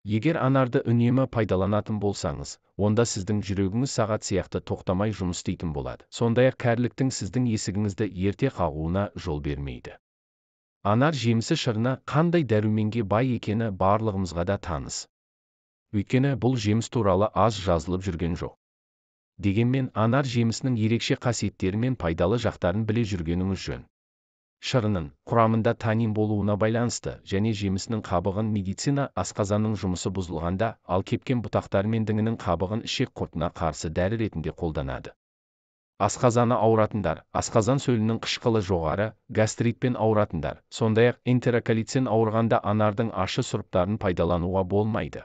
Егер анарды үнемі пайдаланатын болсаңыз, онда сіздің жүрегіңіз сағат сияқты тоқтамай жұмыс істейтін болады. Сондай-ақ кәріліктің сіздің есігіңізді ерте қағуына жол бермейді. Анар жемісі шырыны қандай дәруменге бай екені барлығымызға да таныс. Өйткені бұл жеміс туралы аз жазылып жүрген жоқ. Дегенмен, анар жемісінің ерекше қасиеттері мен пайдалы жақтарын біле жүргеніңіз жөн. Шырынын құрамында танин болуына байланысты және жемісінің қабығын медицина асқазанның жұмысы бұзылғанда, ал кепкен бұтақтары мен діңінің қабығын ішек құртына қарсы дәрі ретінде қолданады. Асқазаны ауыратындар, асқазан сөлінің қышқылы жоғары, гастритпен ауыратындар, сондай-ақ энтероколитпен ауырғанда анардың ащы сұрыптарын пайдалануға болмайды.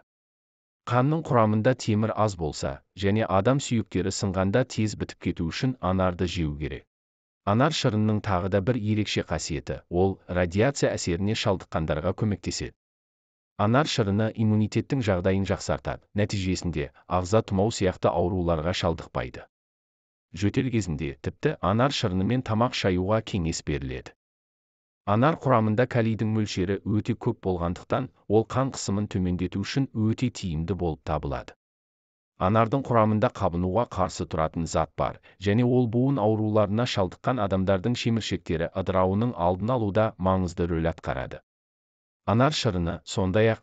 Қанның құрамында темір аз болса, және адам сүйектері сынғанда тез бітіп кету үшін анарды жеу керек. Анар шырынының тағы да бір ерекше қасиеті, ол радиация әсеріне шалдыққандарға көмектеседі. Анар шырыны иммунитеттің жағдайын жақсартады, нәтижесінде ағза тұмау сияқты ауруларға шалдықпайды. Жөтел кезінде тіпті анар шырынымен тамақ шаюға кеңес беріледі. Анар құрамында калийдің мөлшері өте көп болғандықтан, ол қан қысымын төмендету үшін өте тиімді болып табылады. Анардың құрамында қабынуға қарсы тұратын зат бар, және ол буын ауруларына шалдыққан адамдардың шеміршектері ыдырауының алдын алуда маңызды рөл атқарады. Анар шырыны, сондай-ақ,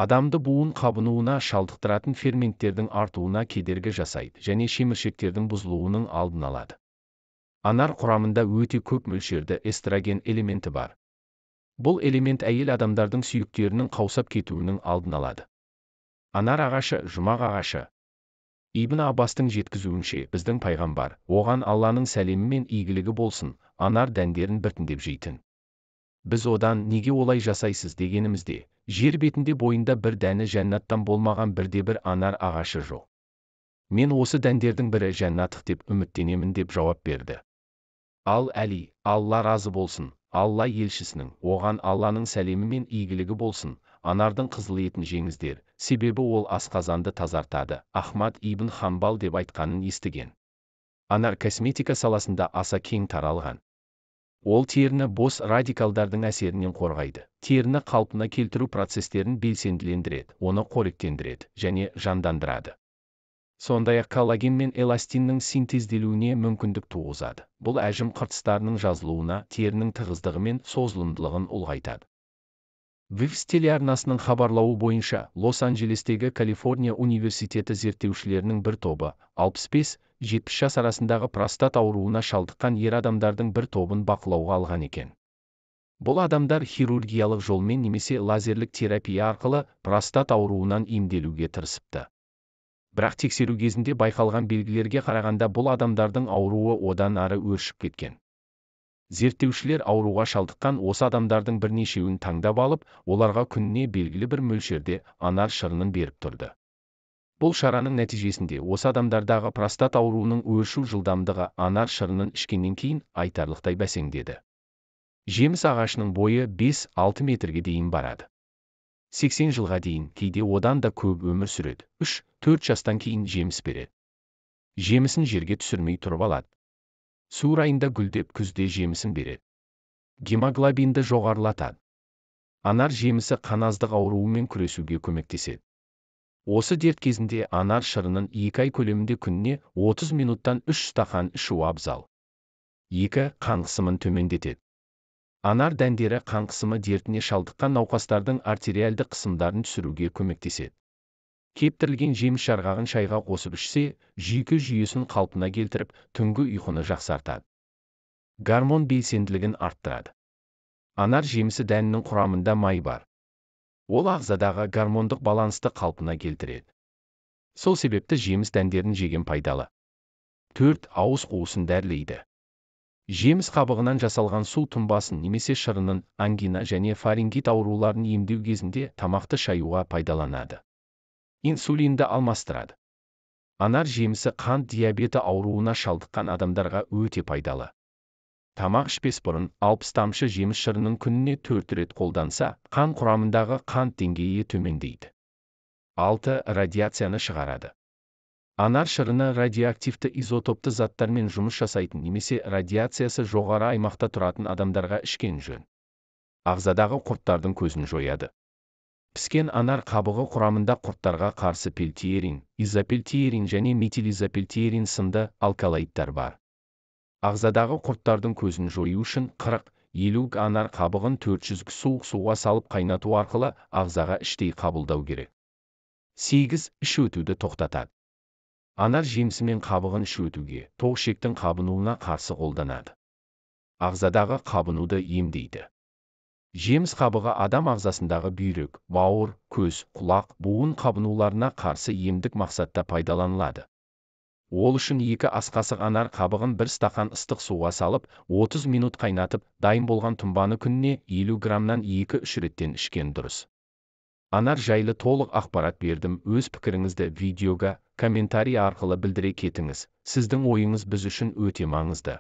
адамды буын қабынуына шалдықтыратын ферменттердің артуына кедергі жасайды және шеміршектердің бұзылуының алдын алады. Анар құрамында өте көп мөлшерде эстроген элементі бар. Бұл элемент әйел адамдардың сүйектерінің қаусап кетуінің алдын алады. Анар ағашы, жұмақ ағашы. Ибн Аббастың жеткізуінше, біздің пайғамбар, оған Алланың сәлемі мен игілігі болсын, анар дәндерін біртіндеп жейтін. Біз одан неге олай жасайсыз дегенімізде, жер бетінде бойында бір дәні жәннаттан болмаған бірде-бір анар ағашы жоқ. Мен осы дәндердің бірі жәннаттық деп үміттенемін деп жауап берді. Ал Әли, Алла разы болсын, Алла елшісінің, оған Алланың сәлемі мен игілігі болсын, анардың қызыл етін жеңіздер, себебі ол асқазанды тазартады, Ахмад ибн Хамбал деп айтқанын естіген. Анар косметика саласында аса кең таралған. Ол теріні бос радикалдардың әсерінен қорғайды, теріні қалпына келтіру процестерін белсенділендіреді, оны қоректендіреді және жандандырады. Сондай-ақ коллаген мен эластиннің синтезделуіне мүмкіндік туғызады. Бұл әжім қыртыстарының жазылуына, терінің тығыздығы мен созылымдылығын ұлғайтады. Вивс телеарнасының хабарлауы бойынша, Лос-Анджелестегі Калифорния университеті зерттеушілерінің бір тобы 65-70 жас арасындағы простат ауруына шалдыққан ер адамдардың бір тобын бақылауға алған екен. Бұл адамдар хирургиялық жолмен немесе лазерлік терапия арқылы простат ауруынан емделуге тырысыпты. Бірақ тексеру кезінде байқалған белгілерге қарағанда бұл адамдардың ауруы одан ары өршіп кеткен. Зерттеушілер ауруға шалдыққан осы адамдардың бірнешеуін таңдап алып, оларға күніне белгілі бір мөлшерде анар шырынын беріп тұрды. Бұл шараның нәтижесінде осы адамдардағы простат ауруының өршу жылдамдығы анар шырынын ішкеннен кейін айтарлықтай бәсеңдеді. Жеміс ағашының бойы 5-6 метрге дейін барады. 80 жылға дейін, кейде одан да көп өмір сүреді. 3-4 жастан кейін жеміс береді. Жемісін жерге түсірмей тұрып алады. Су райында гүлдеп күзде жемісін береді. Гемоглобинді жоғарылатады. Анар жемісі қаназдық ауруымен күресуге көмектеседі. Осы дерт кезінде анар шырынын 2 ай көлемінде күніне 30 минуттан 3 стақан ішу абзал. 2. Қан қысымын төмендетеді. Анар дәндері қан қысымы дертіне шалдыққан науқастардың артериалды қысымдарын түсіруге көмектеседі. Кептірілген жеміс жарғағын шайға қосып ішсе, жүйке жүйесін қалпына келтіріп, түнгі ұйқыны жақсартады. Гормон белсенділігін арттырады. Анар жемісі дәнінің құрамында май бар. Ол ағзадағы гормондық балансты қалпына келтіреді. Сол себепті жеміс дәндерін жеген пайдалы. 4. Ауыз қуысын дәрілейді. Жеміс қабығынан жасалған су тұнбасын немесе шырынын ангина және фарингит ауруларын емдеу кезінде тамақты шаюға пайдаланады. Инсулинді алмастырады. Анар жемісі қант диабеті ауруына шалдыққан адамдарға өте пайдалы. Тамақ ішпес бұрын 60 тамшы жеміс шырынын күніне 4 рет қолданса, қан құрамындағы қант деңгейі төмендейді. 6. Радиацияны шығарады. Анар шырыны радиоактивті изотопты заттармен жұмыс жасайтын немесе радиациясы жоғары аймақта тұратын адамдарға ішкен жөн. Ағзадағы құрттардың көзін жояды. Піскен анар қабығы құрамында құрттарға қарсы пельтиерин, изопельтиерин және метилизопельтиерин сынды алкалоидтар бар. Ағзадағы құрттардың көзін жою үшін 40-50 анар қабығын 400 г суық суға салып қайнату арқылы ағзаға іштей қабылдау керек. 8. Іш өтуді тоқтатады. Анар жемісі мен қабығын іш өтуге, тоқ ішектің қабынуына қарсы қолданады. Ағзадағы қабынуды емдейді. Жеміс қабығы адам ағзасындағы бүйрек, бауыр, көз, құлақ, буын қабынуларына қарсы емдік мақсатта пайдаланылады. Ол үшін 2 ас қасық анар қабығын 1 стақан ыстық суға салып, 30 минут қайнатып, дайын болған тұнбаны күніне 50 граммнан 2-3 реттен ішкен дұрыс. Анар жайлы толық ақпарат бердім. Өз пікіріңізді видеоға, комментарий арқылы білдіре кетіңіз. Сіздің ойыңыз біз үшін өте маңызды.